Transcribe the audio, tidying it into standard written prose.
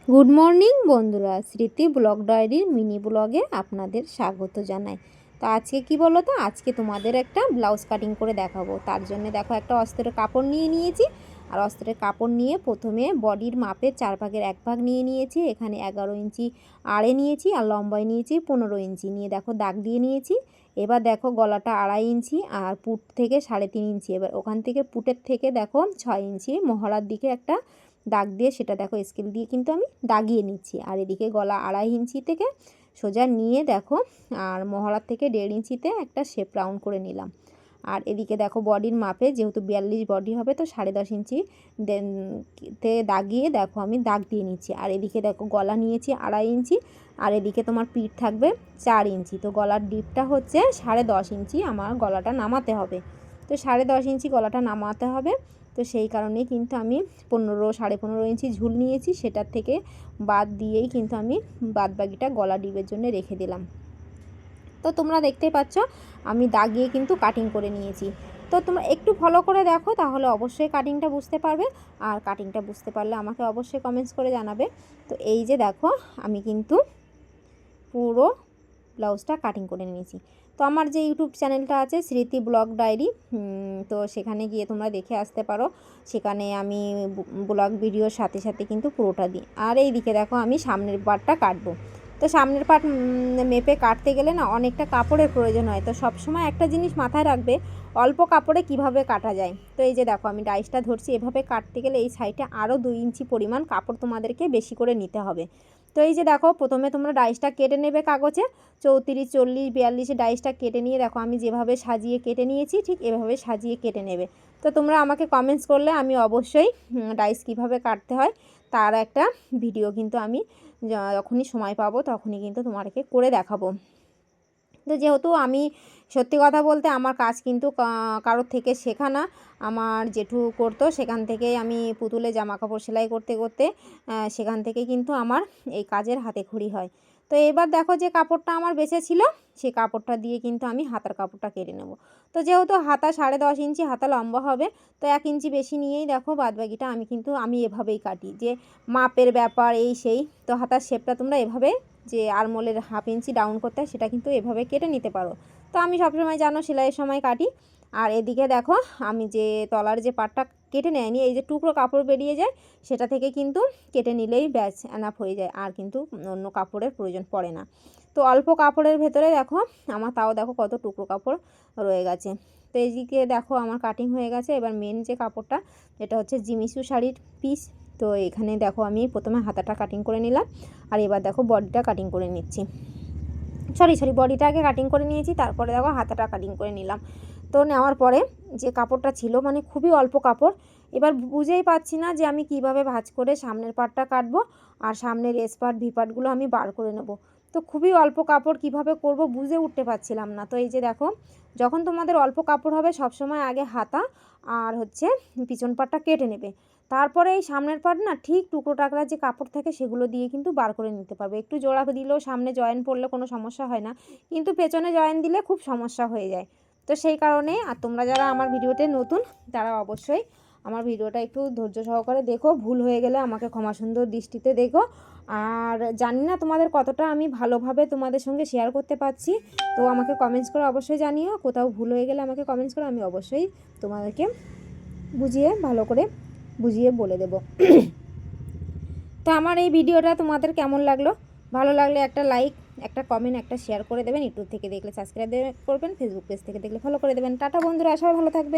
Good morning বন্ধুরা, স্মৃতি blog ডায়েরির মিনি ব্লগে আপনাদের স্বাগত জানাই। তো আজকে কি বলো তো, আজকে তোমাদের একটা ব্লাউজ কাটিং করে দেখাবো। তার জন্য দেখো একটা অস্ত্রের কাপড় নিয়ে নিয়েছি। আর অস্ত্রের কাপড় নিয়ে প্রথমে বডির মাপের 4 ভাগের 1 ভাগ নিয়ে নিয়েছি। এখানে 11 ইঞ্চি আড়ে নিয়েছি আর লম্বায় নিয়েছি 15 ইঞ্চি নিয়ে দেখো দাগ দিয়ে নিয়েছি। এবার দেখো গলাটা 2.5 ইঞ্চি আর পুট থেকে 3.5 ইঞ্চি। এবার ওখান থেকে পুটের থেকে দেখো 6 ইঞ্চি মহড়ার দিকে একটা দাগ দিয়ে সেটা দেখো স্কেল দিয়ে কিন্তু আমি দাগিয়ে নিচ্ছি। আর এদিকে গলা 2.5 ইঞ্চি থেকে সোজা নিয়ে দেখো আর মহড়ার থেকে 1.5 ইঞ্চিতে একটা শেপ রাউন্ড করে নিলাম। আর এদিকে দেখো বডির মাপে যেহেতু 42 বডি হবে তো 10.5 ইঞ্চি তে দাগিয়ে দেখো আমি দাগ দিয়ে নিচ্ছি। আর এদিকে দেখো গলা নিয়েছি 2.5 ইঞ্চি আর এদিকে তোমার পিঠ থাকবে 4 ইঞ্চি। তো গলার ডিপটা হচ্ছে 10.5 ইঞ্চি আমার গলাটা নামাতে হবে। তো 10.5 ইঞ্চি গলাটা নামাতে হবে। তো সেই কারণেই কিন্তু আমি 15.5 ইঞ্চি ঝুল নিয়েছি, সেটার থেকে বাদ দিয়েই কিন্তু আমি বাদবাকিটা গলা ডিপের জন্য রেখে দিলাম। তো তোমরা দেখতেই পাচ্ছ আমি দাগিয়ে কিন্তু কাটিং করে নিয়েছি। তো তোমরা একটু ফলো করে দেখো, তাহলে অবশ্যই কাটিংটা বুঝতে পারবে। আর কাটিংটা বুঝতে পারলে আমাকে অবশ্যই কমেন্টস করে জানাবে। তো এই যে দেখো আমি কিন্তু পুরো ব্লাউজটা কাটিং করে নিয়েছি। তো আমার যে ইউটিউব চ্যানেলটা আছে স্মৃতি ব্লগ ডায়েরি, তো সেখানে গিয়ে তোমরা দেখে আসতে পারো। সেখানে আমি ব্লগ ভিডিওর সাথে সাথে কিন্তু পুরোটা দিই। আর এই দিকে দেখো আমি সামনের পার্টটা কাটবো। তো সামনের পার্ট মেপে কাটতে গেলে না অনেকটা কাপড়ের প্রয়োজন হয়। তো সবসময় একটা জিনিস মাথায় রাখবে, অল্প কাপড়ে কিভাবে কাটা যায়। তো এই যে দেখো আমি ডাইসটা ধরছি, এভাবে কাটতে গেলে এই সাইডে আরও 2 ইঞ্চি পরিমাণ কাপড় তোমাদেরকে বেশি করে নিতে হবে। তো এই যে দেখো প্রথমে তোমরা ডাইসটা কেটে নেবে কাগজে 34, 40, 42 ডাইসটা কেটে নিয়ে দেখো আমি যেভাবে সাজিয়ে কেটে নিয়েছি ঠিক এভাবে সাজিয়ে কেটে নেবে। তো তোমরা আমাকে কমেন্টস করলে আমি অবশ্যই ডাইস কিভাবে কাটতে হয় তার একটা ভিডিও কিন্তু আমি যখনই সময় পাবো তখনই কিন্তু তোমাদেরকে করে দেখাবো। তো যেহেতু আমি সত্যি কথা বলতে আমার কাজ কিন্তু কারোর থেকে শেখা না, আমার জেঠু করতো সেখান থেকেই আমি পুতুলে জামা কাপড় সেলাই করতে করতে সেখান থেকে কিন্তু আমার এই কাজের হাতেখড়ি হয়। তো এবার দেখো যে কাপড়টা আমার বেঁচে ছিল সেই কাপড়টা দিয়ে কিন্তু আমি হাতার কাপড়টা কেটে নেব। তো যেহেতু হাতা 10.5 ইঞ্চি হাতা লম্বা হবে, তো 1 ইঞ্চি বেশি নিয়েই দেখো বাদবাকিটা আমি এভাবেই কাটি, যে মাপের ব্যাপার এই সেই। তো হাতার শেপটা তোমরা এভাবে যে আরমোলের 1/2 ইঞ্চি ডাউন করতে হয় সেটা কিন্তু এভাবে কেটে নিতে পারো। তো আমি সবসময় জানো সেলাইয়ের সময় কাটি। আর এদিকে দেখো আমি যে তলার যে পাটটা কেটে নেয়নি, এই যে টুকরো কাপড় বেরিয়ে যায় সেটা থেকে কিন্তু কেটে নিলেই ব্যাস এনাফ হয়ে যায়, আর কিন্তু অন্য কাপড়ের প্রয়োজন পড়ে না। তো অল্প কাপড়ের ভেতরে দেখো আমার তাও দেখো কত টুকরো কাপড় রয়ে গেছে। তো এইদিকে দেখো আমার কাটিং হয়ে গেছে। এবার মেন যে কাপড়টা এটা হচ্ছে জিমিচু শাড়ির পিস। তো এখানে দেখো আমি প্রথমে হাতাটা কাটিং করে নিলাম আর এবার দেখো বডিটা কাটিং করে নিচ্ছি। সরি বডিটা আগে কাটিং করে নিয়েছি, তারপরে দেখো হাতাটা কাটিং করে নিলাম। তো নেওয়ার পরে যে কাপড়টা ছিল মানে খুবই অল্প কাপড়, এবার বুঝেই পাচ্ছি না যে আমি কিভাবে ভাঁজ করে সামনের পার্টটা কাটবো আর সামনের এস পার্ট ভি পার্টগুলো আমি বার করে নেব। তো খুবই অল্প কাপড় কিভাবে করব বুঝে উঠতে পারছিলাম না। তো এই যে দেখো যখন তোমাদের অল্প কাপড় হবে সবসময় আগে হাতা আর হচ্ছে পিছন পার্টটা কেটে নেবে, তারপরে এই সামনের পার্ট না ঠিক টুকরো টাকরা যে কাপড় থাকে সেগুলো দিয়ে কিন্তু বার করে নিতে পারবে। একটু জোড়া দিলেও সামনে জয়েন পড়লে কোনো সমস্যা হয় না, কিন্তু পেছনে জয়েন দিলে খুব সমস্যা হয়ে যায়। তো সেই কারণে আর তোমরা যারা আমার ভিডিওতে নতুন তারা অবশ্যই আমার ভিডিওটা একটু ধৈর্য সহকারে দেখো, ভুল হয়ে গেলে আমাকে ক্ষমা সুন্দর দৃষ্টিতে দেখো। আর জানি না তোমাদের কতটা আমি ভালোভাবে তোমাদের সঙ্গে শেয়ার করতে পারছি, তো আমাকে কমেন্টস করে অবশ্যই জানিও। কোথাও ভুল হয়ে গেলে আমাকে কমেন্টস করে, আমি অবশ্যই তোমাদেরকে ভালো করে বুঝিয়ে বলে দেব। তো আমার এই ভিডিওটা তোমাদের কেমন লাগলো, ভালো লাগলে একটা লাইক, একটা কমেন্ট, একটা শেয়ার করে দেবেন। ইউটিউব থেকে দেখলে সাবস্ক্রাইব করবেন, ফেসবুক পেজ থেকে দেখলে ফলো করে দেবেন। টাটা বন্ধুরা, সবাই ভালো থাকবে।